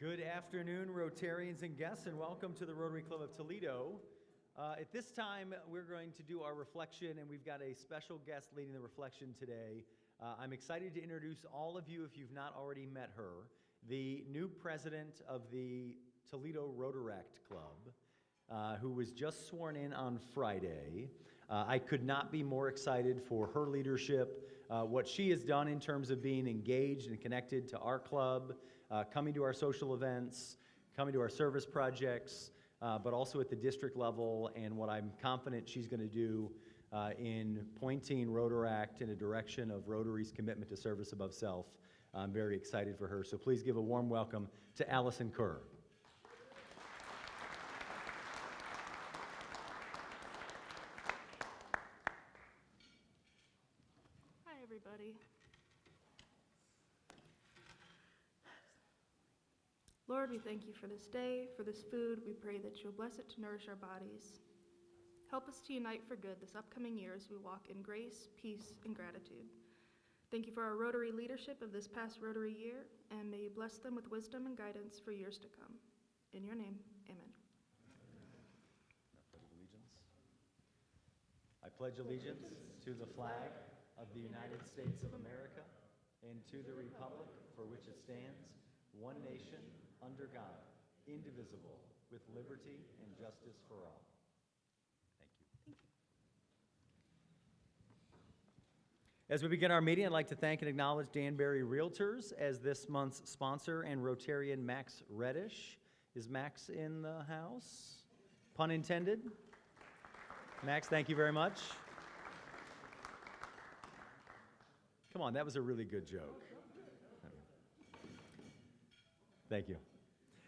Good afternoon, Rotarians and guests, and welcome to the Rotary Club of Toledo. At this time, we're going to do our reflection, and we've got a special guest leading the reflection today. I'm excited to introduce all of you, if you've not already met her, the new president of the Toledo Rotary Club, who was just sworn in on Friday. I could not be more excited for her leadership, what she has done in terms of being engaged and connected to our club, coming to our social events, coming to our service projects, but also at the district level, and what I'm confident she's going to do in pointing Rotaract in a direction of Rotary's commitment to service above self. I'm very excited for her, so please give a warm welcome to Allison Kerr. Hi, everybody. Lord, we thank you for this day, for this food. We pray that you'll bless it to nourish our bodies. Help us to unite for good this upcoming year as we walk in grace, peace, and gratitude. Thank you for our Rotary leadership of this past Rotary year, and may you bless them with wisdom and guidance for years to come. In your name, amen. I pledge allegiance to the flag of the United States of America and to the republic for which it stands, one nation, under God, indivisible, with liberty and justice for all. Thank you. As we begin our meeting, I'd like to thank and acknowledge Danbury Realtors as this month's sponsor and Rotarian Max Reddish. Is Max in the house? Pun intended. Max, thank you very much. Come on, that was a really good joke. Thank you.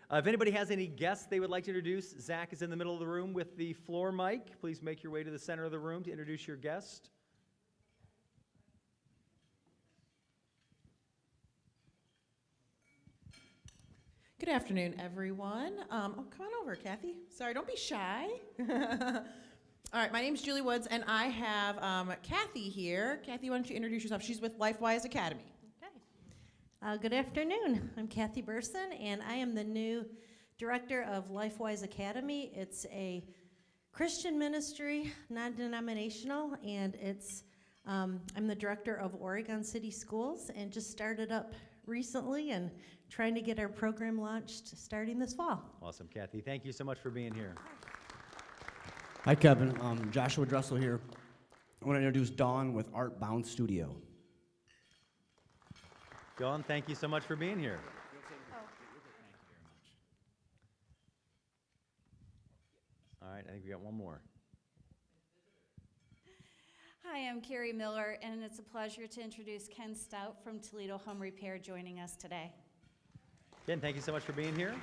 If anybody has any guests they would like to introduce, Zach is in the middle of the room with the floor mic. Please make your way to the center of the room to introduce your guest. Good afternoon, everyone. Come on over, Kathy. Sorry, don't be shy. All right, my name's Julie Woods, and I have Kathy here. Kathy, why don't you introduce yourself? She's with LifeWise Academy. Okay. Good afternoon. I'm Kathy Burson, and I am the new director of LifeWise Academy. It's a Christian ministry, non-denominational, and it's I'm the director of Oregon City Schools, and just started up recently and trying to get our program launched starting this fall. Awesome, Kathy. Thank you so much for being here. Hi, Kevin. Joshua Dressel here. I want to introduce Dawn with Art Bound Studio. Dawn, thank you so much for being here. All right, I think we got one more. Hi, I'm Carrie Miller, and it's a pleasure to introduce Ken Stout from Toledo Home Repair joining us today. Ken, thank you so much for being here.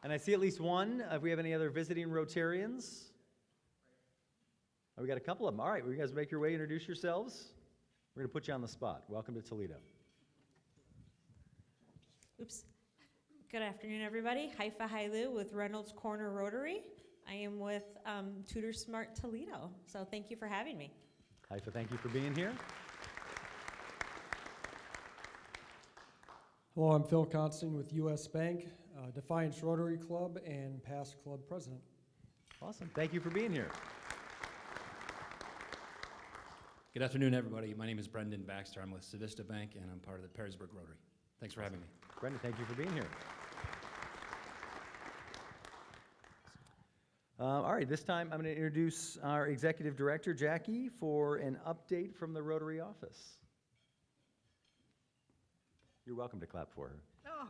And I see at least one. If we have any other visiting Rotarians. Oh, we got a couple of them. All right, will you guys make your way, introduce yourselves? We're going to put you on the spot. Welcome to Toledo. Oops. Good afternoon, everybody. Haifa Hailu with Reynolds Corner Rotary. I am with Tutor Smart Toledo, so thank you for having me. Haifa, thank you for being here. Hello, I'm Phil Constant with U.S. Bank, Defiance Rotary Club, and past club president. Awesome. Thank you for being here. Good afternoon, everybody. My name is Brendan Baxter. I'm with Civista Bank, and I'm part of the Perrysburg Rotary. Thanks for having me. Brendan, thank you for being here. All right, this time I'm going to introduce our executive director, Jackie, for an update from the Rotary office. You're welcome to clap for her. Oh,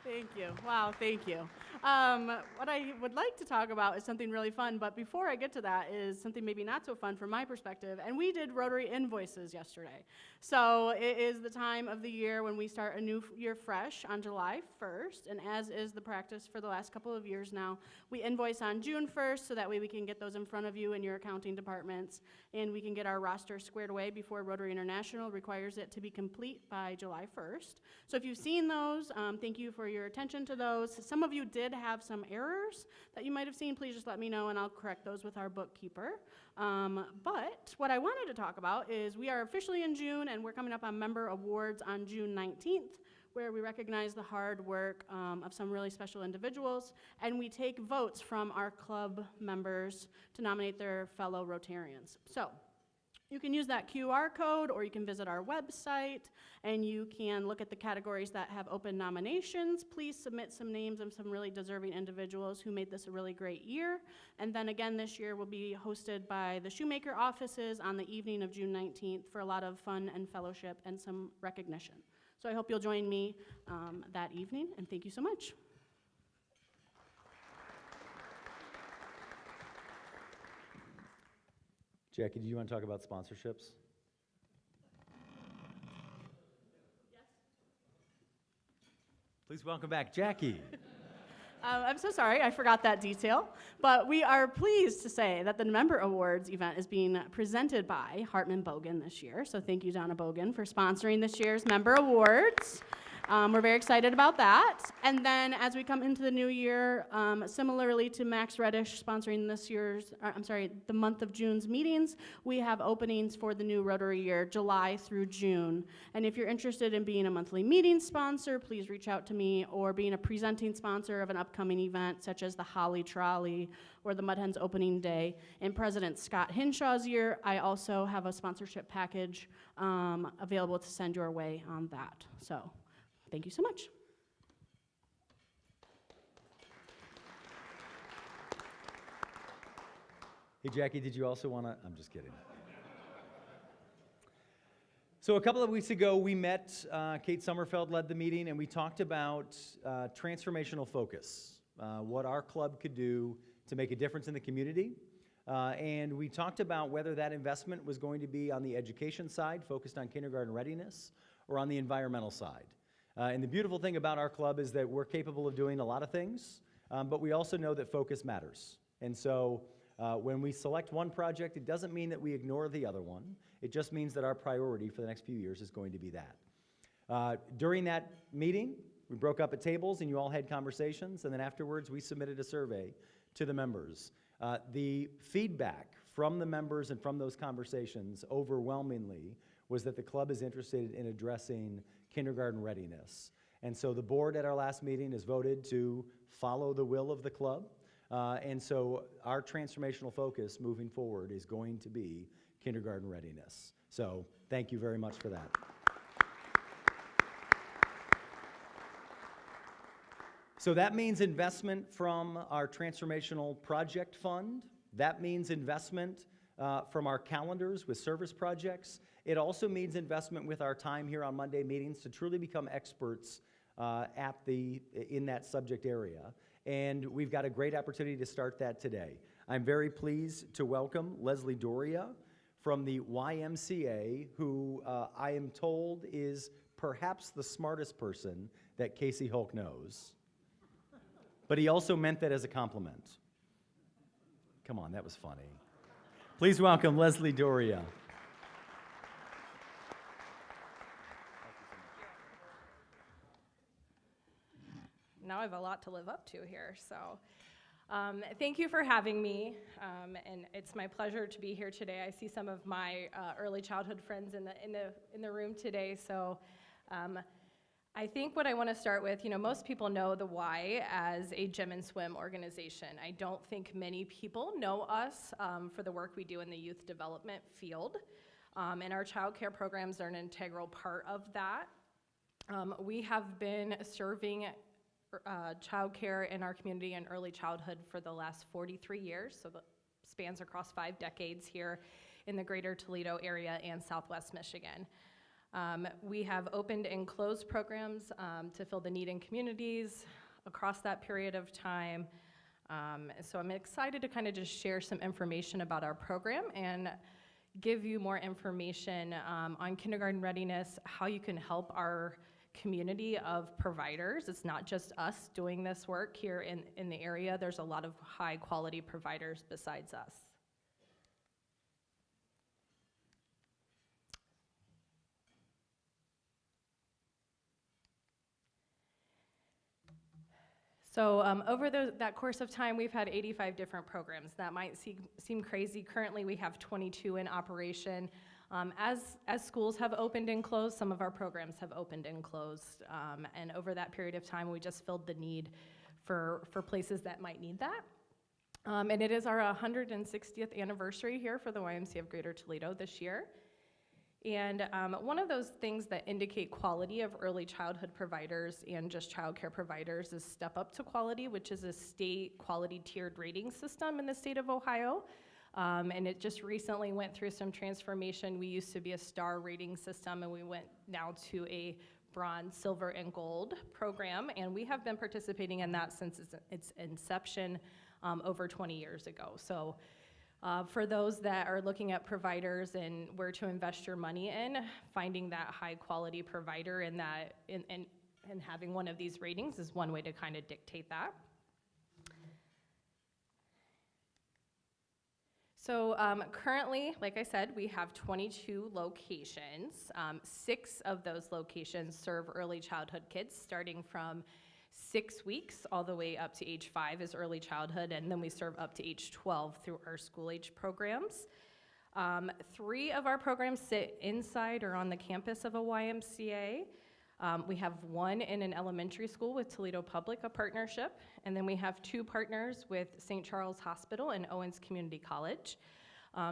thank you. Wow, thank you. What I would like to talk about is something really fun, but before I get to that is something maybe not so fun from my perspective, and we did Rotary invoices yesterday. So it is the time of the year when we start a new year fresh on July 1st, and as is the practice for the last couple of years now, we invoice on June 1st so that way we can get those in front of you in your accounting departments, and we can get our roster squared away before Rotary International requires it to be complete by July 1st. So if you've seen those, thank you for your attention to those. Some of you did have some errors that you might have seen. Please just let me know and I'll correct those with our bookkeeper. But what I wanted to talk about is we are officially in June and we're coming up on member awards on June 19th. where we recognize the hard work of some really special individuals, and we take votes from our club members to nominate their fellow Rotarians. So, you can use that QR code, or you can visit our website, and you can look at the categories that have open nominations. Please submit some names of some really deserving individuals who made this a really great year. And then again, this year will be hosted by the Shoemaker offices on the evening of June 19th for a lot of fun and fellowship and some recognition. So I hope you'll join me that evening, and thank you so much. Jackie, do you want to talk about sponsorships? Yes. Please welcome back Jackie. I'm so sorry, I forgot that detail. But we are pleased to say that the Member Awards event is being presented by Hartman Bogan this year. So thank you, Donna Bogan, for sponsoring this year's Member Awards. We're very excited about that. And then as we come into the new year, similarly to Max Reddish sponsoring this year's, the month of June's meetings, we have openings for the new Rotary year, July through June. And if you're interested in being a monthly meeting sponsor, please reach out to me, or being a presenting sponsor of an upcoming event such as the Holly Trolley or the Mud Hens opening day. In President Scott Hinshaw's year, I also have a sponsorship package available to send your way on that. So. Thank you so much. Hey, Jackie, did you also want to? I'm just kidding. So a couple of weeks ago, we met, Kate Sommerfeld led the meeting, and we talked about transformational focus, what our club could do to make a difference in the community. And we talked about whether that investment was going to be on the education side, focused on kindergarten readiness, or on the environmental side. And the beautiful thing about our club is that we're capable of doing a lot of things, but we also know that focus matters. And so when we select one project, it doesn't mean that we ignore the other one. It just means that our priority for the next few years is going to be that. During that meeting, we broke up at tables and you all had conversations, and then afterwards we submitted a survey to the members. The feedback from the members and from those conversations overwhelmingly was that the club is interested in addressing kindergarten readiness. And so the board at our last meeting has voted to follow the will of the club. And so our transformational focus moving forward is going to be kindergarten readiness. So thank you very much for that. So that means investment from our transformational project fund. That means investment from our calendars with service projects. It also means investment with our time here on Monday meetings to truly become experts in that subject area. And we've got a great opportunity to start that today. I'm very pleased to welcome Leslie Doria from the YMCA, who I am told is perhaps the smartest person that Casey Hulk knows. But he also meant that as a compliment. Come on, that was funny. Please welcome Leslie Doria. Now I have a lot to live up to here, so thank you for having me, and it's my pleasure to be here today. I see some of my early childhood friends in the room today, so I think what I want to start with, most people know the Y as a gym and swim organization. I don't think many people know us for the work we do in the youth development field, and our child care programs are an integral part of that. We have been serving child care in our community and early childhood for the last 43 years, so that spans across 5 decades here in the greater Toledo area and Southwest Michigan. We have opened and closed programs to fill the need in communities across that period of time. So I'm excited to kind of just share some information about our program and give you more information on kindergarten readiness, how you can help our community of providers. It's not just us doing this work here in the area. There's a lot of high quality providers besides us. So over that course of time, we've had 85 different programs. That might seem crazy. Currently, we have 22 in operation. As schools have opened and closed, some of our programs have opened and closed. And over that period of time, we just filled the need for places that might need that. And it is our 160th anniversary here for the YMCA of Greater Toledo this year. And one of those things that indicate quality of early childhood providers and just childcare providers is Step Up to Quality, which is a state quality tiered rating system in the state of Ohio. And it just recently went through some transformation. We used to be a star rating system, and we went now to a bronze, silver, and gold program. And we have been participating in that since its inception over 20 years ago. So for those that are looking at providers and where to invest your money in, finding that high quality provider and having one of these ratings is one way to kind of dictate that. So currently, like I said, we have 22 locations. 6 of those locations serve early childhood kids starting from 6 weeks all the way up to age 5 is early childhood, and then we serve up to age 12 through our school age programs. 3 of our programs sit inside or on the campus of a YMCA. We have 1 in an elementary school with Toledo Public, a partnership, and then we have 2 partners with St. Charles Hospital and Owens Community College.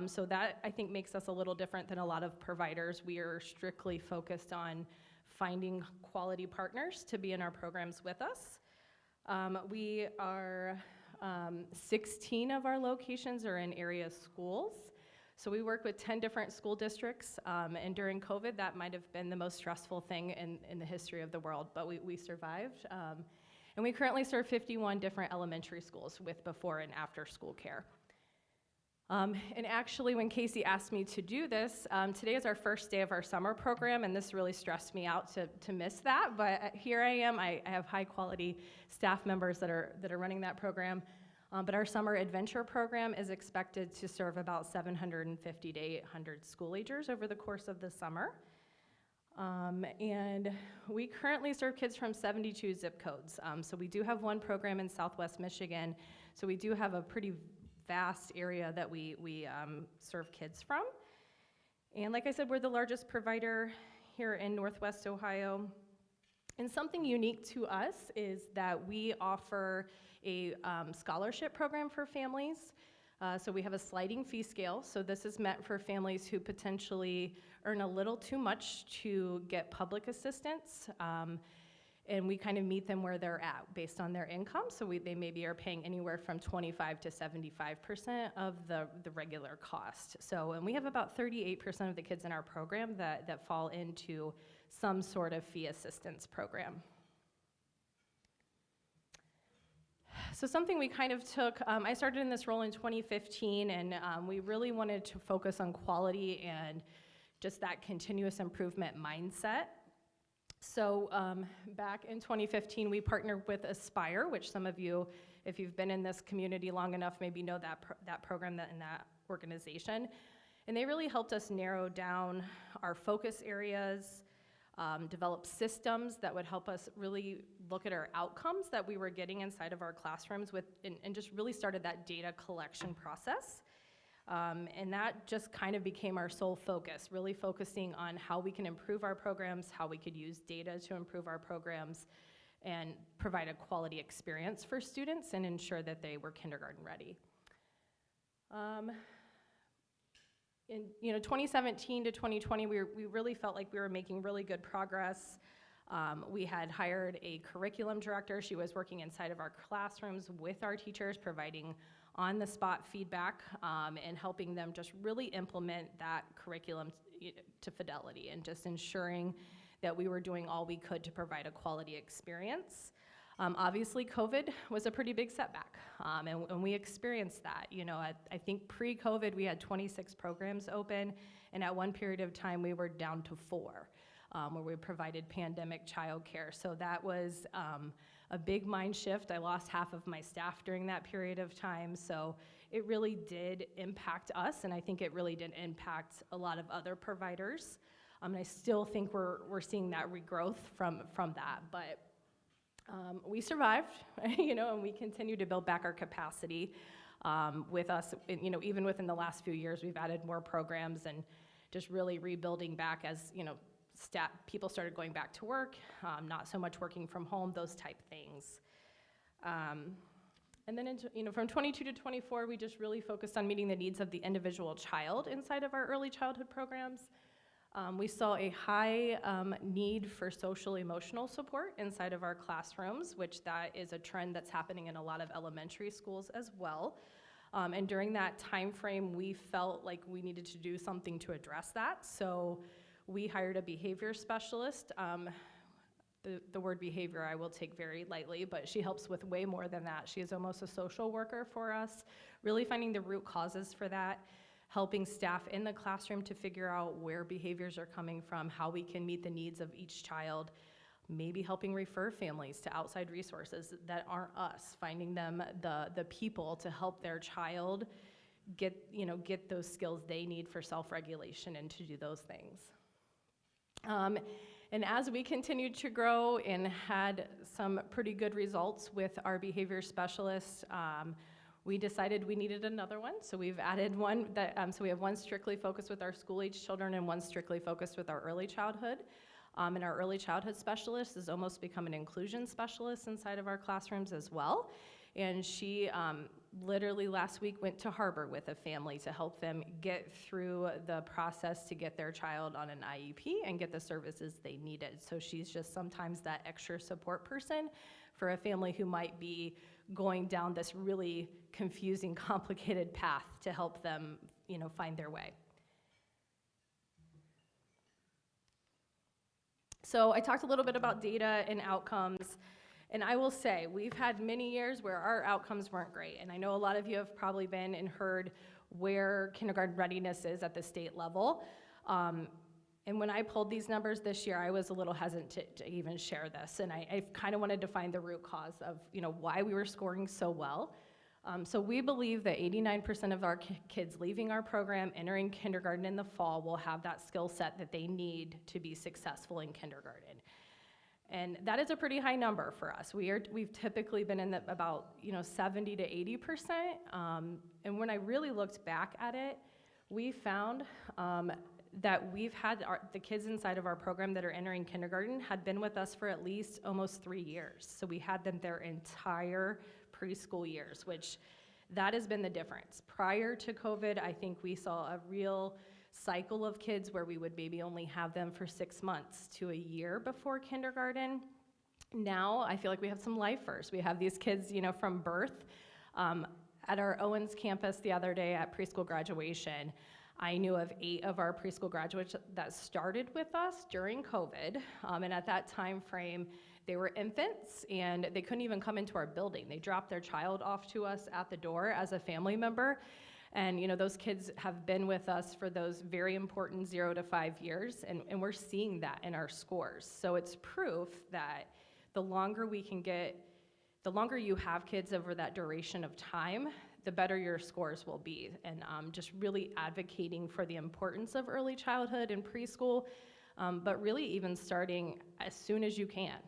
So that, I think, makes us a little different than a lot of providers. We are strictly focused on finding quality partners to be in our programs with us. 16 of our locations are in area schools. So we work with 10 different school districts, and during COVID, that might have been the most stressful thing in the history of the world, but we survived. And we currently serve 51 different elementary schools with before and after school care. And actually, when Casey asked me to do this, today is our first day of our summer program, and this really stressed me out to miss that, but here I am. I have high quality staff members that are running that program. But our summer adventure program is expected to serve about 750 to 800 school agers over the course of the summer. And we currently serve kids from 72 zip codes. So we do have one program in Southwest Michigan. So we do have a pretty vast area that we serve kids from. And like I said, we're the largest provider here in Northwest Ohio. And something unique to us is that we offer a scholarship program for families. So we have a sliding fee scale. So this is meant for families who potentially earn a little too much to get public assistance. And we kind of meet them where they're at based on their income. So they maybe are paying anywhere from 25 to 75% of the regular cost. So, and we have about 38% of the kids in our program that fall into some sort of fee assistance program. So something we kind of took, I started in this role in 2015, and we really wanted to focus on quality and just that continuous improvement mindset. So back in 2015, we partnered with Aspire, which some of you, if you've been in this community long enough, maybe know that program and that organization. And they really helped us narrow down our focus areas, develop systems that would help us really look at our outcomes that we were getting inside of our classrooms and just really started that data collection process. And that just kind of became our sole focus, really focusing on how we can improve our programs, how we could use data to improve our programs, and provide a quality experience for students and ensure that they were kindergarten ready. In 2017 to 2020, we really felt like we were making really good progress. We had hired a curriculum director. She was working inside of our classrooms with our teachers, providing on-the-spot feedback and helping them just really implement that curriculum to fidelity and just ensuring that we were doing all we could to provide a quality experience. Obviously, COVID was a pretty big setback, and we experienced that. I think pre-COVID, we had 26 programs open, and at one period of time, we were down to 4, where we provided pandemic childcare. So that was a big mind shift. I lost half of my staff during that period of time, so it really did impact us, and I think it really did impact a lot of other providers. And I still think we're seeing that regrowth from that, but we survived, and we continue to build back our capacity with us. Even within the last few years, we've added more programs and just really rebuilding back as, people started going back to work, not so much working from home, those type things. And then, from 22 to 24, we just really focused on meeting the needs of the individual child inside of our early childhood programs. We saw a high need for social emotional support inside of our classrooms, which that is a trend that's happening in a lot of elementary schools as well. And during that time frame, we felt like we needed to do something to address that. So we hired a behavior specialist. The word behavior I will take very lightly, but she helps with way more than that. She is almost a social worker for us, really finding the root causes for that, helping staff in the classroom to figure out where behaviors are coming from, how we can meet the needs of each child, maybe helping refer families to outside resources that aren't us, finding them the people to help their child get those skills they need for self-regulation and to do those things. And as we continued to grow and had some pretty good results with our behavior specialists, we decided we needed another one. So we've added one so we have one strictly focused with our school-age children and one strictly focused with our early childhood. And our early childhood specialist has almost become an inclusion specialist inside of our classrooms as well. And she literally last week went to Harbor with a family to help them get through the process to get their child on an IEP and get the services they needed. So she's just sometimes that extra support person for a family who might be going down this really confusing, complicated path to help them, find their way. So I talked a little bit about data and outcomes. And I will say, we've had many years where our outcomes weren't great. And I know a lot of you have probably been and heard where kindergarten readiness is at the state level. And when I pulled these numbers this year, I was a little hesitant to even share this. And I kind of wanted to find the root cause of why we were scoring so well. So we believe that 89% of our kids leaving our program, entering kindergarten in the fall, will have that skill set that they need to be successful in kindergarten. And that is a pretty high number for us. We've typically been in about 70 to 80%. And when I really looked back at it, we found that we've had the kids inside of our program that are entering kindergarten had been with us for at least almost 3 years. So we had them their entire preschool years, which that has been the difference. Prior to COVID, I think we saw a real cycle of kids where we would maybe only have them for 6 months to a year before kindergarten. Now, I feel like we have some lifers. We have these kids, from birth. At our Owens campus the other day at preschool graduation, I knew of 8 of our preschool graduates that started with us during COVID. And at that time frame, they were infants and they couldn't even come into our building. They dropped their child off to us at the door as a family member. And those kids have been with us for those very important 0 to 5 years, and we're seeing that in our scores. So it's proof that the longer you have kids over that duration of time, the better your scores will be. And just really advocating for the importance of early childhood and preschool, but really even starting as soon as you can,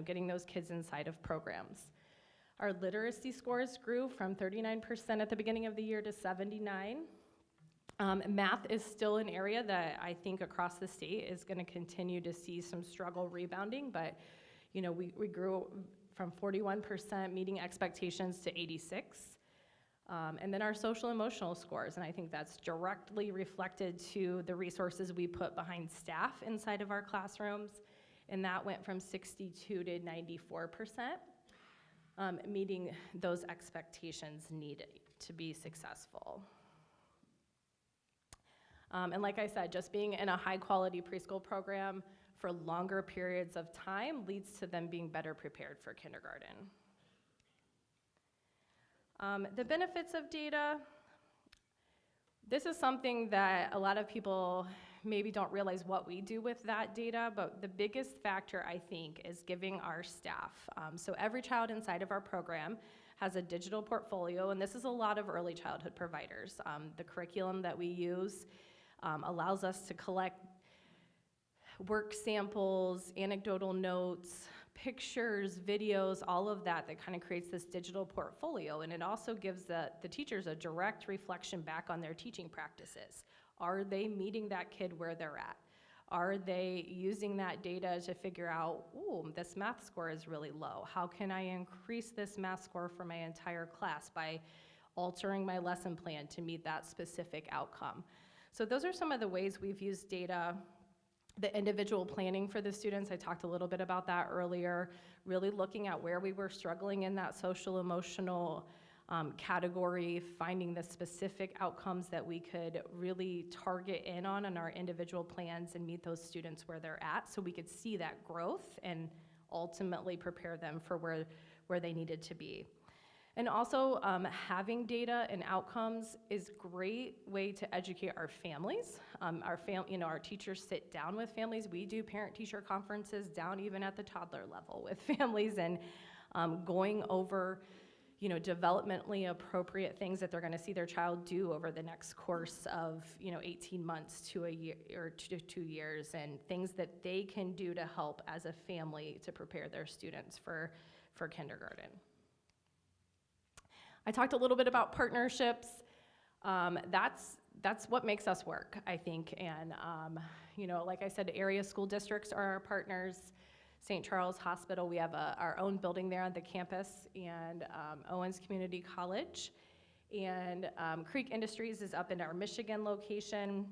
getting those kids inside of programs. Our literacy scores grew from 39% at the beginning of the year to 79%. Math is still an area that I think across the state is going to continue to see some struggle rebounding, but we grew from 41% meeting expectations to 86%. And then our social emotional scores, and I think that's directly reflected to the resources we put behind staff inside of our classrooms, and that went from 62 to 94%. Meeting those expectations needed to be successful. And like I said, just being in a high quality preschool program for longer periods of time leads to them being better prepared for kindergarten. The benefits of data, this is something that a lot of people maybe don't realize what we do with that data, but the biggest factor, I think, is giving our staff. So every child inside of our program has a digital portfolio, and this is a lot of early childhood providers. The curriculum that we use allows us to collect work samples, anecdotal notes, pictures, videos, all of that kind of creates this digital portfolio, and it also gives the teachers a direct reflection back on their teaching practices. Are they meeting that kid where they're at? Are they using that data to figure out, ooh, this math score is really low. How can I increase this math score for my entire class by altering my lesson plan to meet that specific outcome? So those are some of the ways we've used data. The individual planning for the students, I talked a little bit about that earlier, really looking at where we were struggling in that social emotional category, finding the specific outcomes that we could really target in on our individual plans and meet those students where they're at so we could see that growth and ultimately prepare them for where they needed to be. And also having data and outcomes is a great way to educate our families. Our teachers sit down with families. We do parent-teacher conferences down even at the toddler level with families and going over developmentally appropriate things that they're going to see their child do over the next course of 18 months to a year or 2 years, and things that they can do to help as a family to prepare their students for kindergarten. I talked a little bit about partnerships. That's what makes us work, I think. And like I said, area school districts are our partners. St. Charles Hospital, we have our own building there on the campus, and Owens Community College. And Creek Industries is up in our Michigan location.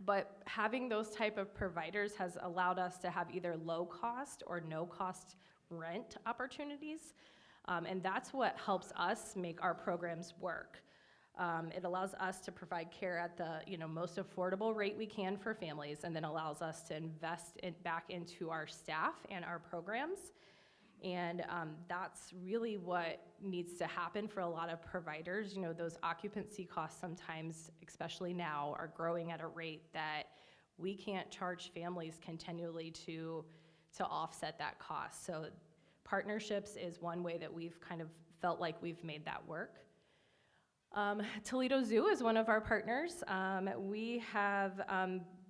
But having those type of providers has allowed us to have either low cost or no cost rent opportunities. And that's what helps us make our programs work. It allows us to provide care at the most affordable rate we can for families, and then allows us to invest back into our staff and our programs. And that's really what needs to happen for a lot of providers. Those occupancy costs sometimes, especially now, are growing at a rate that we can't charge families continually to offset that cost. So partnerships is one way that we've kind of felt like we've made that work. Toledo Zoo is one of our partners. We have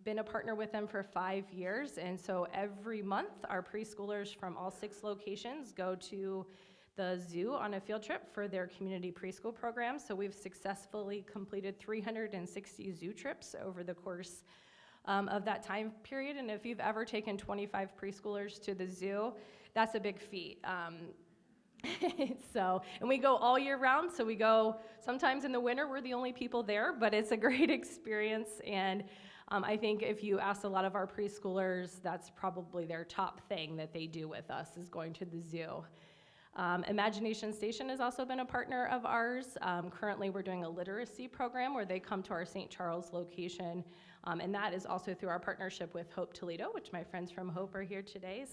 been a partner with them for 5 years, and so every month our preschoolers from all 6 locations go to the zoo on a field trip for their community preschool program. So we've successfully completed 360 zoo trips over the course of that time period, and if you've ever taken 25 preschoolers to the zoo, that's a big feat. And we go all year round, so we go sometimes in the winter, we're the only people there, but it's a great experience. And I think if you ask a lot of our preschoolers, that's probably their top thing that they do with us, is going to the zoo. Imagination Station has also been a partner of ours. Currently, we're doing a literacy program where they come to our St. Charles location, and that is also through our partnership with Hope Toledo, which my friends from Hope are here today.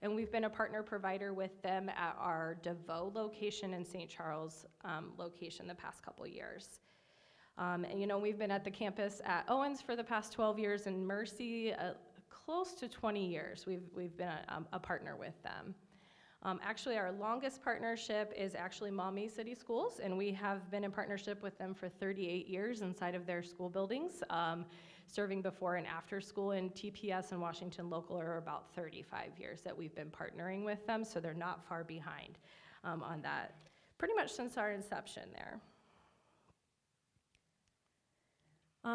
And we've been a partner provider with them at our DeVoe location and St. Charles location the past couple years. And we've been at the campus at Owens for the past 12 years, and Mercy close to 20 years. We've been a partner with them. Actually, our longest partnership is actually Maumee City Schools, and we have been in partnership with them for 38 years inside of their school buildings, serving before and after school. And TPS and Washington Local are about 35 years that we've been partnering with them, so they're not far behind on that, pretty much since our inception there.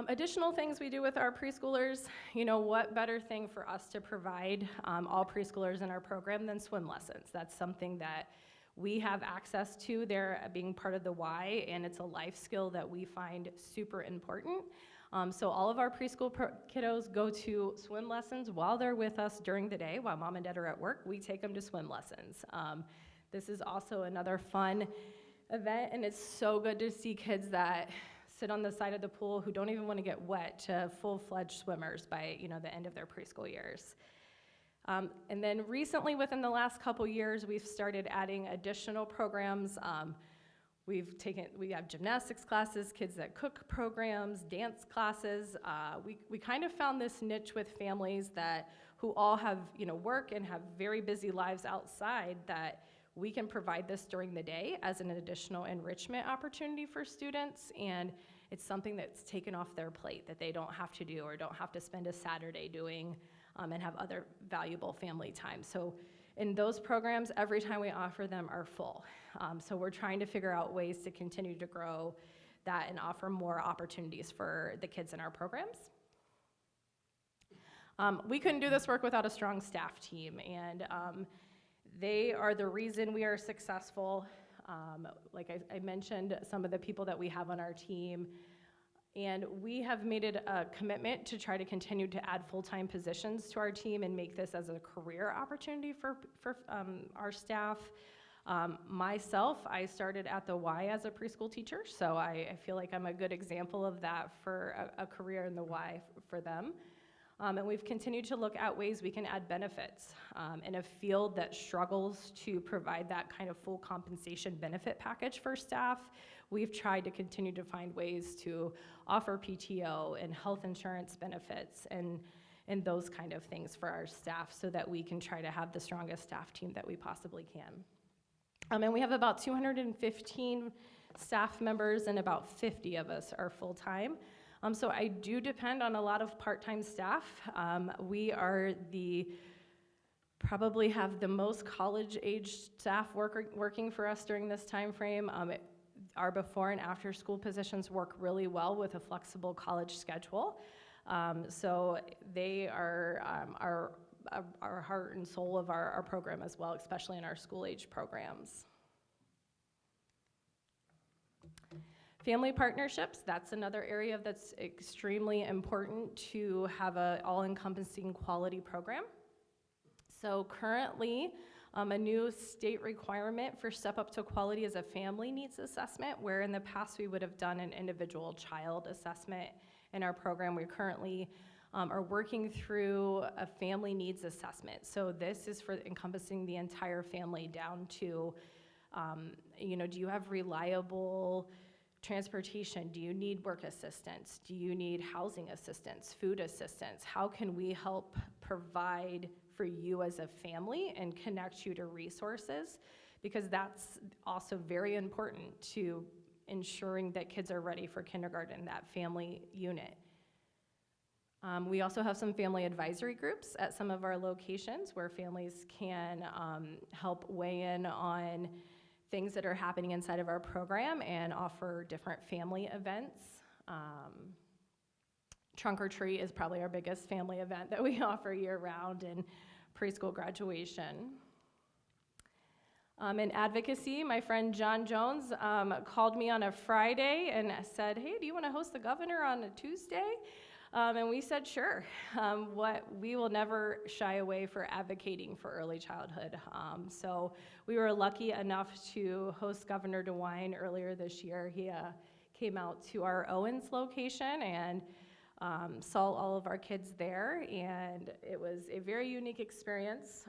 Additional things we do with our preschoolers, what better thing for us to provide all preschoolers in our program than swim lessons? That's something that we have access to. They're being part of the Y, and it's a life skill that we find super important. So all of our preschool kiddos go to swim lessons while they're with us during the day. While mom and dad are at work, we take them to swim lessons. This is also another fun event, and it's so good to see kids that sit on the side of the pool who don't even want to get wet to full-fledged swimmers by the end of their preschool years. And then recently, within the last couple years, we've started adding additional programs. We have gymnastics classes, kids that cook programs, dance classes. We kind of found this niche with families who all have work and have very busy lives outside, that we can provide this during the day as an additional enrichment opportunity for students, and it's something that's taken off their plate that they don't have to do or don't have to spend a Saturday doing, and have other valuable family time. So in those programs, every time we offer them are full. So we're trying to figure out ways to continue to grow that and offer more opportunities for the kids in our programs. We couldn't do this work without a strong staff team, and they are the reason we are successful. Like I mentioned, some of the people that we have on our team, and we have made it a commitment to try to continue to add full-time positions to our team and make this as a career opportunity for our staff. Myself, I started at the Y as a preschool teacher, so I feel like I'm a good example of that for a career in the Y for them. And we've continued to look at ways we can add benefits. In a field that struggles to provide that kind of full compensation benefit package for staff, we've tried to continue to find ways to offer PTO and health insurance benefits and those kind of things for our staff so that we can try to have the strongest staff team that we possibly can. And we have about 215 staff members, and about 50 of us are full-time. So I do depend on a lot of part-time staff. We are probably have the most college-age staff working for us during this time frame. Our before and after school positions work really well with a flexible college schedule. So they are our heart and soul of our program as well, especially in our school-age programs. Family partnerships, that's another area that's extremely important to have an all-encompassing quality program. So currently, a new state requirement for Step Up to Quality is a family needs assessment, where in the past we would have done an individual child assessment. In our program, we currently are working through a family needs assessment. So this is for encompassing the entire family down to, do you have reliable transportation? Do you need work assistance? Do you need housing assistance, food assistance? How can we help provide for you as a family and connect you to resources? Because that's also very important to ensuring that kids are ready for kindergarten, that family unit. We also have some family advisory groups at some of our locations where families can help weigh in on things that are happening inside of our program and offer different family events. Trunk or Treat is probably our biggest family event that we offer year-round, and preschool graduation. In advocacy, my friend John Jones called me on a Friday and said, hey, do you want to host the governor on a Tuesday? And we said, sure. We will never shy away for advocating for early childhood. So we were lucky enough to host Governor DeWine earlier this year. He came out to our Owens location and saw all of our kids there, and it was a very unique experience.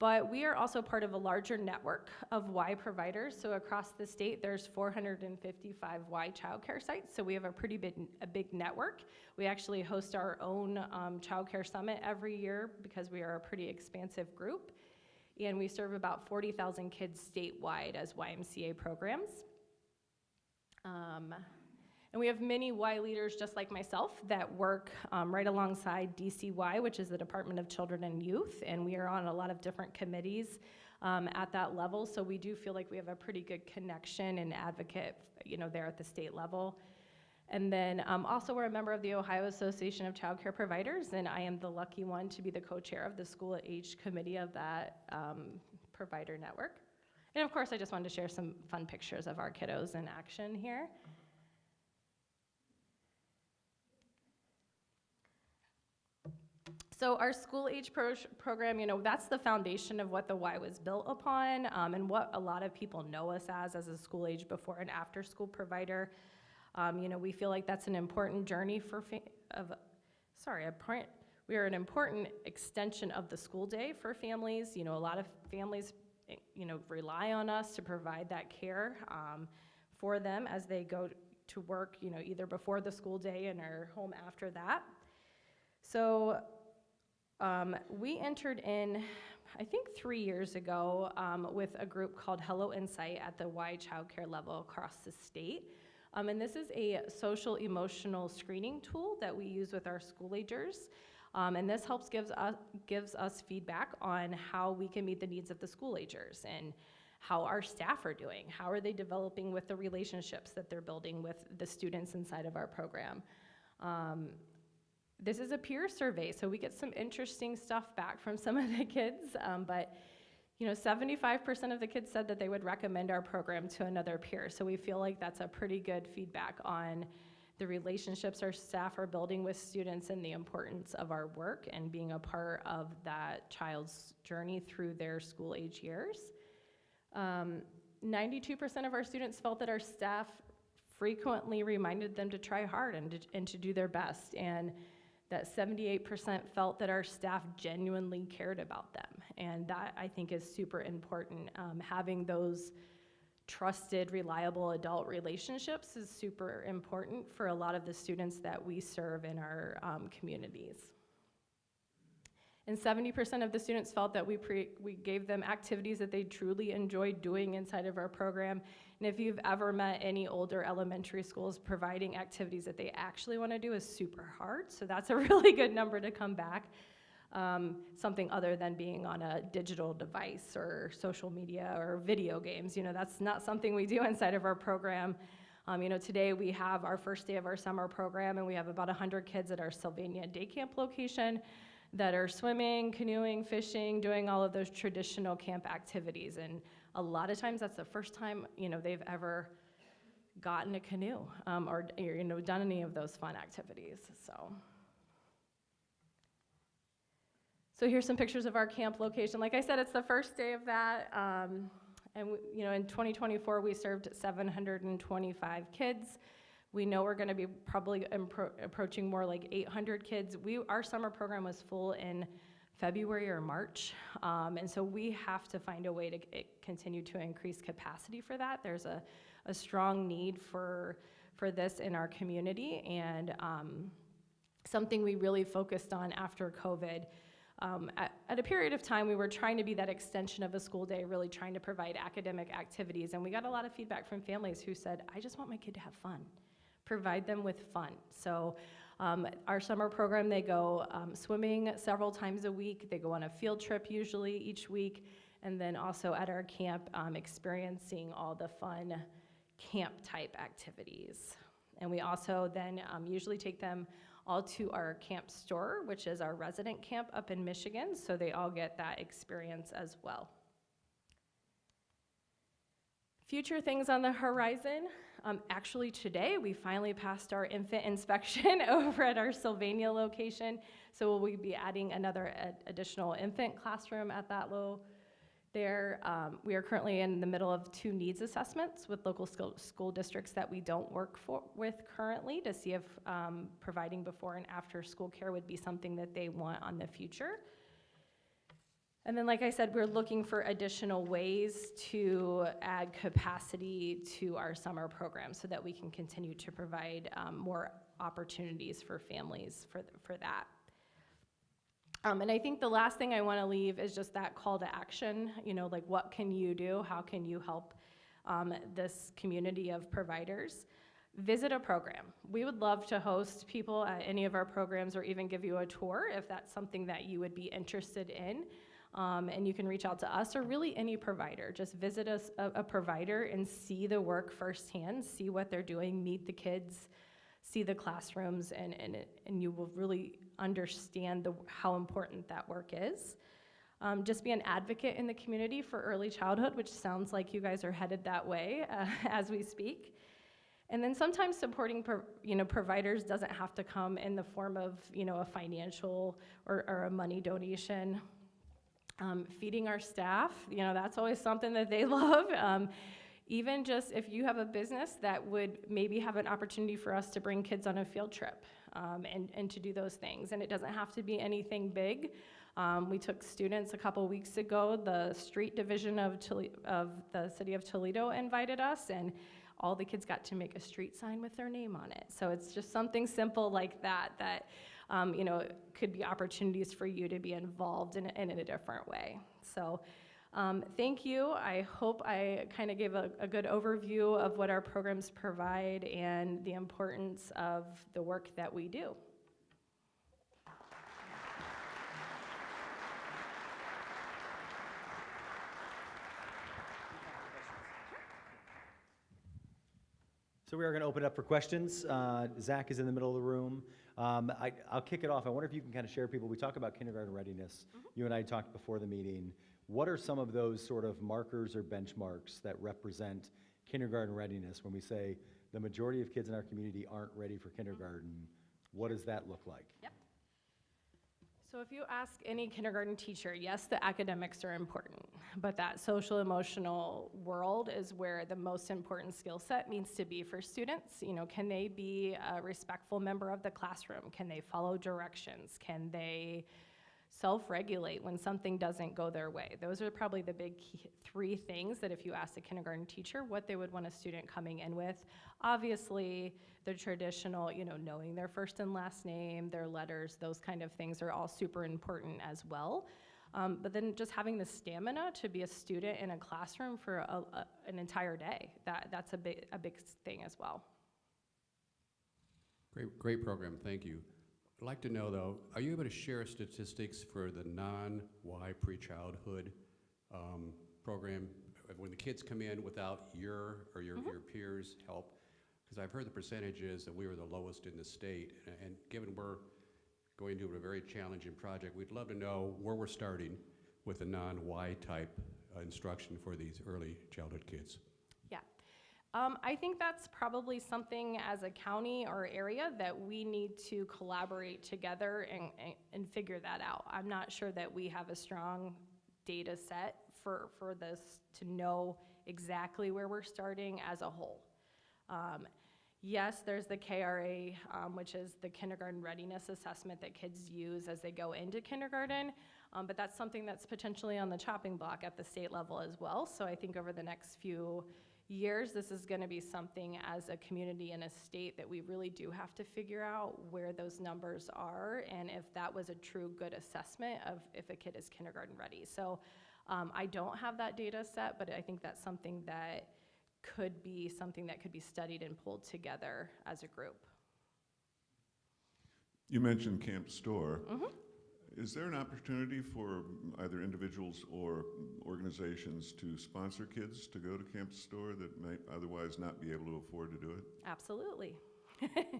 But we are also part of a larger network of Y providers. So across the state, there's 455 Y childcare sites. So we have a big network. We actually host our own childcare summit every year because we are a pretty expansive group. And we serve about 40,000 kids statewide as YMCA programs. And we have many Y leaders just like myself that work right alongside DCY, which is the Department of Children and Youth, and we are on a lot of different committees at that level, so we do feel like we have a pretty good connection and advocate, there at the state level. And then also we're a member of the Ohio Association of Child Care Providers, and I am the lucky one to be the co-chair of the school age committee of that provider network. And of course, I just wanted to share some fun pictures of our kiddos in action here. So our school age program, that's the foundation of what the Y was built upon, and what a lot of people know us as a school age before and after school provider. We feel like that's an important journey we are an important extension of the school day for families. A lot of families, rely on us to provide that care for them as they go to work, either before the school day and are home after that. So we entered in, I think 3 years ago, with a group called Hello Insight at the Y childcare level across the state. And this is a social emotional screening tool that we use with our school agers. And this gives us feedback on how we can meet the needs of the school agers and how our staff are doing. How are they developing with the relationships that they're building with the students inside of our program? This is a peer survey, so we get some interesting stuff back from some of the kids, but 75% of the kids said that they would recommend our program to another peer, so we feel like that's a pretty good feedback on the relationships our staff are building with students and the importance of our work and being a part of that child's journey through their school age years. 92% of our students felt that our staff frequently reminded them to try hard and to do their best, and that 78% felt that our staff genuinely cared about them. And that, I think, is super important. Having those trusted, reliable adult relationships is super important for a lot of the students that we serve in our communities. And 70% of the students felt that we gave them activities that they truly enjoyed doing inside of our program. And if you've ever met any older elementary schools, providing activities that they actually want to do is super hard. So that's a really good number to come back. Something other than being on a digital device or social media or video games. That's not something we do inside of our program. Today we have our first day of our summer program, and we have about 100 kids at our Sylvania Day Camp location that are swimming, canoeing, fishing, doing all of those traditional camp activities. And a lot of times that's the first time, they've ever gotten a canoe or done any of those fun activities. So here's some pictures of our camp location. Like I said, it's the first day of that. And in 2024, we served 725 kids. We know we're gonna be probably approaching more like 800 kids. Our summer program was full in February or March. And so we have to find a way to continue to increase capacity for that. There's a strong need for this in our community, and something we really focused on after COVID. At a period of time, we were trying to be that extension of a school day, really trying to provide academic activities, and we got a lot of feedback from families who said, I just want my kid to have fun. Provide them with fun. So our summer program, they go swimming several times a week. They go on a field trip usually each week, and then also at our camp experiencing all the fun camp type activities. And we also then usually take them all to our camp store, which is our resident camp up in Michigan, so they all get that experience as well. Future things on the horizon. Actually today, we finally passed our infant inspection over at our Sylvania location, so we'll be adding another additional infant classroom at that there. We are currently in the middle of 2 needs assessments with local school districts that we don't work with currently to see if providing before and after school care would be something that they want on the future. And then, like I said, we're looking for additional ways to add capacity to our summer program so that we can continue to provide more opportunities for families for that. And I think the last thing I want to leave is just that call to action, like what can you do? How can you help this community of providers? Visit a program. We would love to host people at any of our programs or even give you a tour if that's something that you would be interested in. And you can reach out to us or really any provider. Just visit a provider and see the work firsthand, see what they're doing, meet the kids, see the classrooms, and you will really understand how important that work is. Just be an advocate in the community for early childhood, which sounds like you guys are headed that way as we speak. And then sometimes supporting providers doesn't have to come in the form of a financial or a money donation. Feeding our staff, that's always something that they love. Even just if you have a business that would maybe have an opportunity for us to bring kids on a field trip and to do those things. And it doesn't have to be anything big. We took students a couple weeks ago. The street division of the city of Toledo invited us, and all the kids got to make a street sign with their name on it. So it's just something simple like that could be opportunities for you to be involved in a different way. So thank you. I hope I kind of gave a good overview of what our programs provide and the importance of the work that we do. So we are going to open it up for questions. Zach is in the middle of the room. I'll kick it off. I wonder if you can kind of share people. We talk about kindergarten readiness. You and I talked before the meeting. What are some of those sort of markers or benchmarks that represent kindergarten readiness when we say the majority of kids in our community aren't ready for kindergarten? What does that look like? Yep. So if you ask any kindergarten teacher, yes, the academics are important, but that social emotional world is where the most important skill set needs to be for students. You know, can they be a respectful member of the classroom? Can they follow directions? Can they self-regulate when something doesn't go their way? Those are probably the big three things that if you ask a kindergarten teacher what they would want a student coming in with. Obviously, the traditional, you know, knowing their first and last name, their letters, those kind of things are all super important as well. But then just having the stamina to be a student in a classroom for an entire day, that's a big thing as well. Great program, thank you. I'd like to know though, are you able to share statistics for the non-Y pre-childhood program? When the kids come in without your peers' help, because I've heard the percentages that we were the lowest in the state, and given we're going to do a very challenging project, we'd love to know where we're starting with the non-Y type instruction for these early childhood kids. Yeah. I think that's probably something as a county or area that we need to collaborate together and figure that out. I'm not sure that we have a strong data set for this to know exactly where we're starting as a whole. Yes, there's the KRA, which is the kindergarten readiness assessment that kids use as they go into kindergarten, but that's something that's potentially on the chopping block at the state level as well. So I think over the next few years, this is going to be something as a community and a state that we really do have to figure out where those numbers are and if that was a true good assessment of if a kid is kindergarten ready. So I don't have that data set, but I think that's something that could be studied and pulled together as a group. You mentioned Camp Store. Is there an opportunity for either individuals or organizations to sponsor kids to go to Camp Store that might otherwise not be able to afford to do it? Absolutely.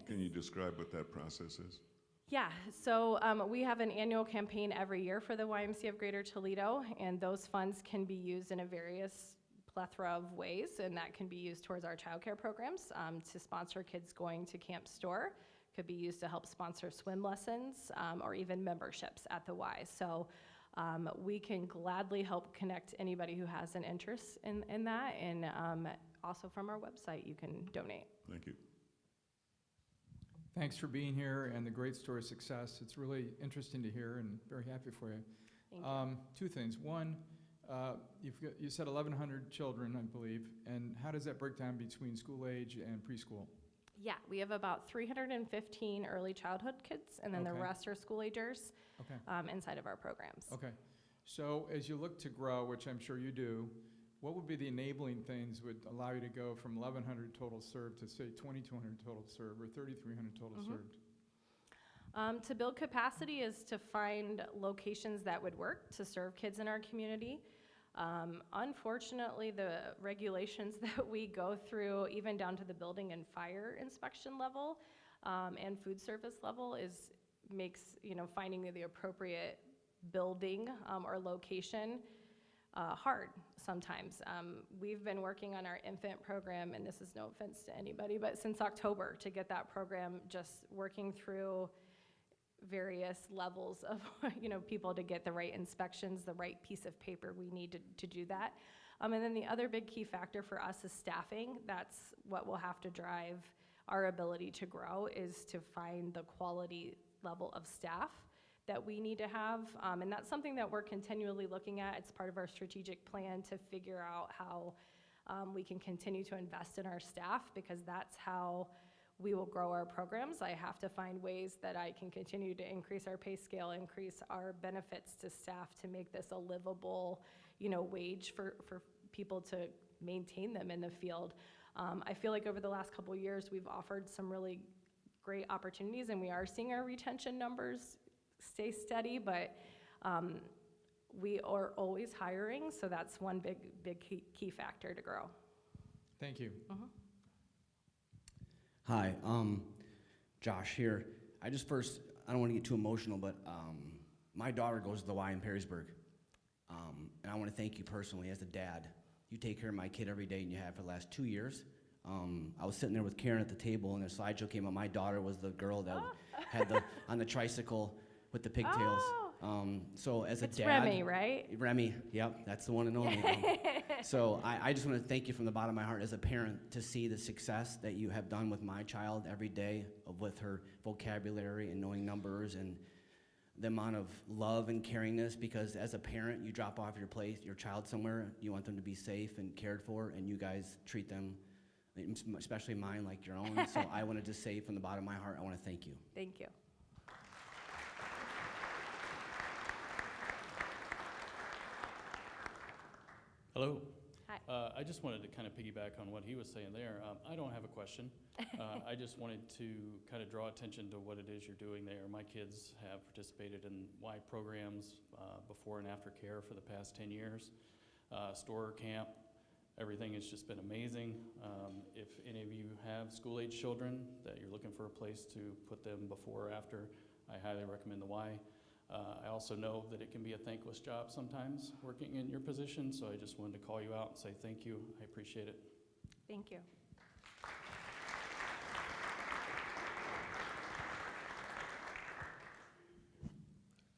Can you describe what that process is? Yeah, so we have an annual campaign every year for the YMCA of Greater Toledo, and those funds can be used in a various plethora of ways, and that can be used towards our childcare programs to sponsor kids going to Camp Store. Could be used to help sponsor swim lessons or even memberships at the Y. So we can gladly help connect anybody who has an interest in that, and also from our website you can donate. Thank you. Thanks for being here and the great story of success. It's really interesting to hear and very happy for you. Thank you. Two things. One, you said 1,100 children, I believe, and how does that break down between school age and preschool? Yeah, we have about 315 early childhood kids, and then the Okay. rest are school agers Okay. inside of our programs. Okay. So as you look to grow, which I'm sure you do, what would be the enabling things would allow you to go from 1,100 total served to say 2,200 total served or 3,300 total served? To build capacity is to find locations that would work to serve kids in our community. Unfortunately, the regulations that we go through, even down to the building and fire inspection level and food service level, makes finding the appropriate building or location hard sometimes. We've been working on our infant program, and this is no offense to anybody, but since October to get that program just working through various levels of people to get the right inspections, the right piece of paper we need to do that. And then the other big key factor for us is staffing. That's what will have to drive our ability to grow, is to find the quality level of staff that we need to have. And that's something that we're continually looking at. It's part of our strategic plan to figure out how we can continue to invest in our staff, because that's how we will grow our programs. I have to find ways that I can continue to increase our pay scale, increase our benefits to staff to make this a livable, wage for people to maintain them in the field. I feel like over the last couple of years, we've offered some really great opportunities, and we are seeing our retention numbers stay steady, but we are always hiring, so that's one big key factor to grow. Thank you. Hi, Josh here. I don't want to get too emotional, but my daughter goes to the Y in Perrysburg. And I want to thank you personally as a dad. You take care of my kid every day, and you have for the last 2 years. I was sitting there with Karen at the table, and a slideshow came up. My daughter was the girl that had on the tricycle with the pigtails. So as a It's dad, Remy, right? Remy, yep, that's the one and only. So I just want to thank you from the bottom of my heart as a parent to see the success that you have done with my child every day with her vocabulary and knowing numbers and the amount of love and caringness, because as a parent, you drop off your child somewhere, you want them to be safe and cared for, and you guys treat them, especially mine, like your own. So I want to just say from the bottom of my heart, I want to thank you. Thank you. Hello. Hi. I just wanted to kind of piggyback on what he was saying there. I don't have a question. I just wanted to kind of draw attention to what it is you're doing there. My kids have participated in Y programs before and after care for the past 10 years. Store camp, everything has just been amazing. If any of you have school-age children that you're looking for a place to put them before or after, I highly recommend the Y. I also know that it can be a thankless job sometimes working in your position, so I just wanted to call you out and say thank you. I appreciate it. Thank you.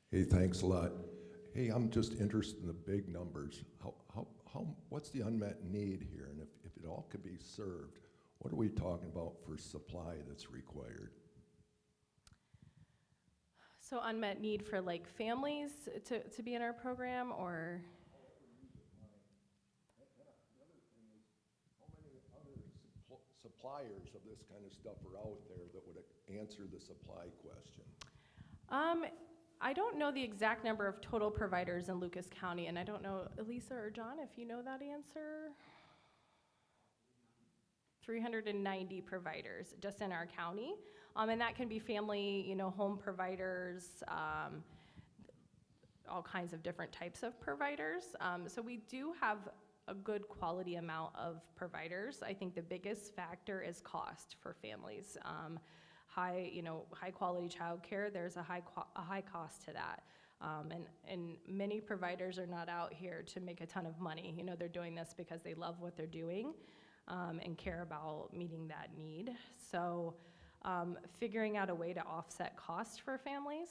Hey, thanks a lot. Hey, I'm just interested in the big numbers. What's the unmet need here? And if it all could be served, what are we talking about for supply that's required? So unmet need for like families to be in our program, or? Suppliers of this kind of stuff are out there that would answer the supply question? I don't know the exact number of total providers in Lucas County, and I don't know, Elisa or John, if you know that answer. 390 providers just in our county, and that can be family, home providers, all kinds of different types of providers. So we do have a good quality amount of providers. I think the biggest factor is cost for families. High quality childcare, there's a high cost to that. And many providers are not out here to make a ton of money. They're doing this because they love what they're doing and care about meeting that need. So figuring out a way to offset cost for families,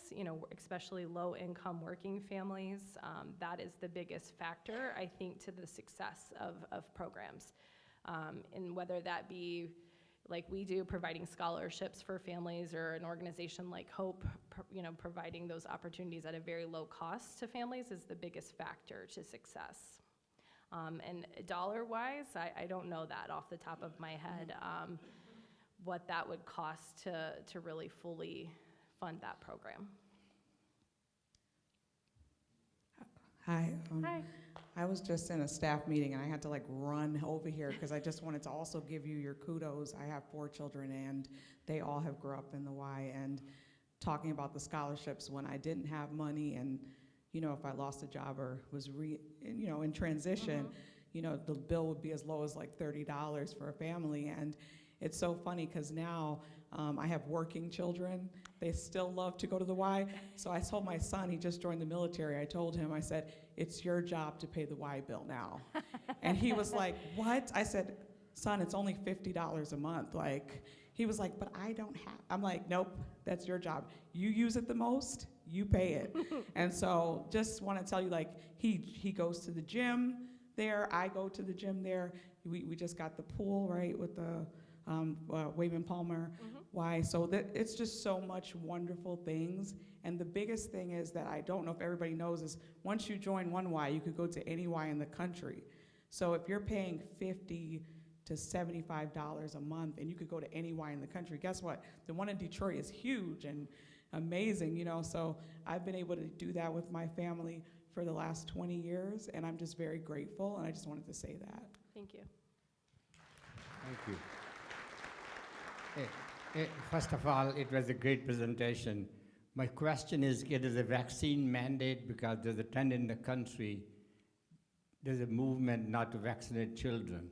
especially low-income working families, that is the biggest factor, I think, to the success of programs. And whether that be like we do, providing scholarships for families, or an organization like Hope, providing those opportunities at a very low cost to families is the biggest factor to success. And dollar-wise, I don't know that off the top of my head, what that would cost to really fully fund that program. Hi. Hi. I was just in a staff meeting and I had to run over here because I just wanted to also give you your kudos. I have 4 children and they all have grown up in the Y, and talking about the scholarships when I didn't have money, and if I lost a job or was in transition, the bill would be as low as $30 for a family. And it's so funny because now I have working children. They still love to go to the Y. So I told my son, he just joined the military, I said, it's your job to pay the Y bill now. And he was like, what? I said, son, it's only $50 a month. He was like, but I don't have. I'm like, nope, that's your job. You use it the most, you pay it. And so just want to tell you, he goes to the gym there. I go to the gym there. We just got the pool, right, with the Wave and Palmer Y. So it's just so much wonderful things. And the biggest thing is that I don't know if everybody knows is once you join one Y, you could go to any Y in the country. So if you're paying $50 to $75 a month and you could go to any Y in the country, guess what? The one in Detroit is huge and amazing, So I've been able to do that with my family for the last 20 years, and I'm just very grateful, and I just wanted to say that. Thank you. Thank you. First of all, it was a great presentation. My question is, it is a vaccine mandate because there's a trend in the country, there's a movement not to vaccinate children,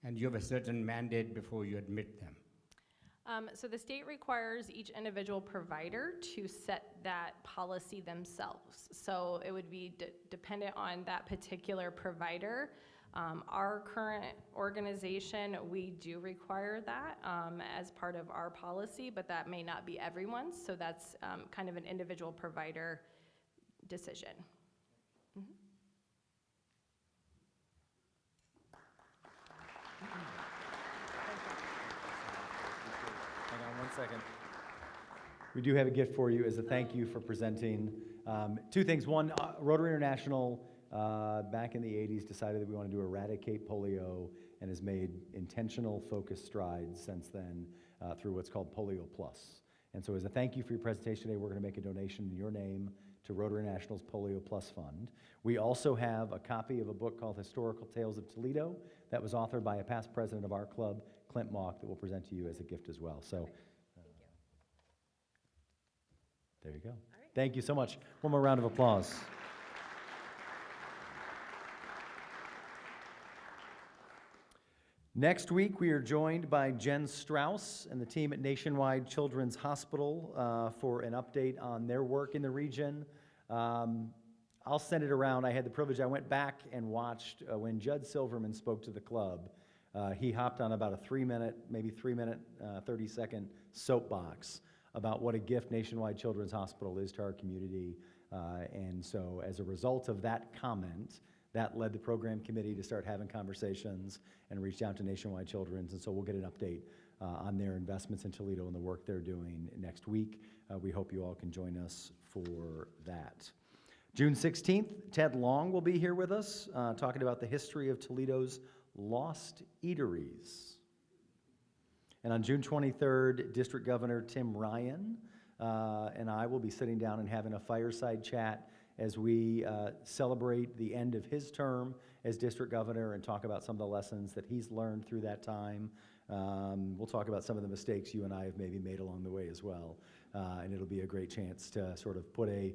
and you have a certain mandate before you admit them. So the state requires each individual provider to set that policy themselves. So it would be dependent on that particular provider. Our current organization, we do require that as part of our policy, but that may not be everyone's. So that's kind of an individual provider decision. Mhm. Hang on one second. We do have a gift for you as a thank you for presenting. Two things. One, Rotary International back in the 80s decided that we want to eradicate polio and has made intentional focused strides since then through what's called Polio Plus. And so as a thank you for your presentation today, we're going to make a donation in your name to Rotary International's Polio Plus Fund. We also have a copy of a book called Historical Tales of Toledo that was authored by a past president of our club, Clint Mock, that we'll present to you as a gift as well. So, there you go. Thank you so much. One more round of applause. Next week, we are joined by Jen Strauss and the team at Nationwide Children's Hospital for an update on their work in the region. I'll send it around. I had the privilege, I went back and watched when Judd Silverman spoke to the club. He hopped on about a 3-minute, maybe 3-minute, 30-second soapbox about what a gift Nationwide Children's Hospital is to our community. And so as a result of that comment, that led the program committee to start having conversations and reach out to Nationwide Children's. And so we'll get an update on their investments in Toledo and the work they're doing next week. We hope you all can join us for that. June 16th, Ted Long will be here with us talking about the history of Toledo's lost eateries. And on June 23rd, District Governor Tim Ryan and I will be sitting down and having a fireside chat as we celebrate the end of his term as district governor and talk about some of the lessons that he's learned through that time. We'll talk about some of the mistakes you and I have maybe made along the way as well. And it'll be a great chance to sort of put a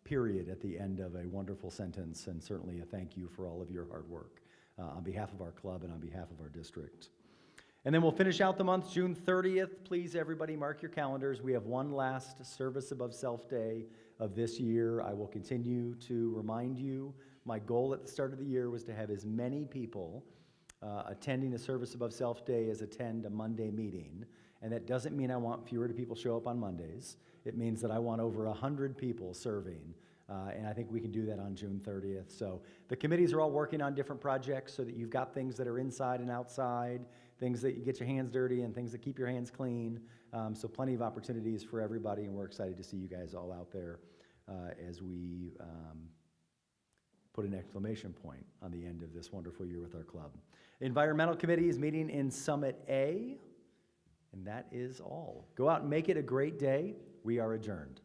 period at the end of a wonderful sentence, and certainly a thank you for all of your hard work on behalf of our club and on behalf of our district. And then we'll finish out the month, June 30th. Please, everybody, mark your calendars. We have one last Service Above Self Day of this year. I will continue to remind you, my goal at the start of the year was to have as many people attending a Service Above Self Day as attend a Monday meeting. And that doesn't mean I want fewer people show up on Mondays. It means that I want over 100 people serving. And I think we can do that on June 30th. So the committees are all working on different projects so that you've got things that are inside and outside, things that you get your hands dirty and things that keep your hands clean. So plenty of opportunities for everybody, and we're excited to see you guys all out there as we put an exclamation point on the end of this wonderful year with our club. Environmental Committee is meeting in Summit A, and that is all. Go out and make it a great day. We are adjourned.